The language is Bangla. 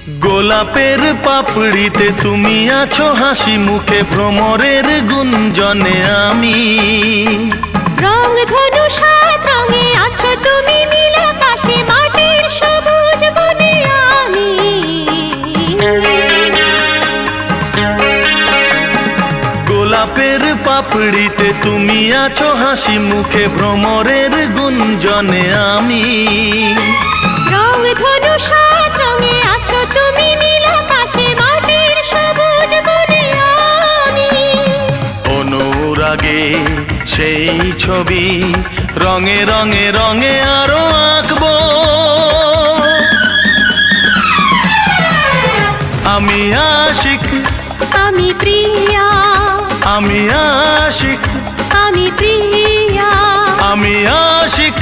গোলাপের পাপড়িতে তুমি আছো হাসি মুখে, ভ্রমরের গুঞ্জনে আমি। রং ধনু সাত রঙে আছো তুমি, নীল আকাশে মাটির সবুজ বনে আমি। গোলাপের পাপড়িতে তুমি আছো হাসি মুখে, ভ্রমরের গুঞ্জনে আমি। রং ধনু সাত রঙে আছো তুমি, নীল আকাশে মাটির সবুজ বনে আমি। অনুরাগে সেই ছবি রঙে রঙে রঙে আরো আঁকবো। আমি আশিক, আমি প্রিয়া, আমি আশিক, আমি প্রিয়া, আমি আশিক।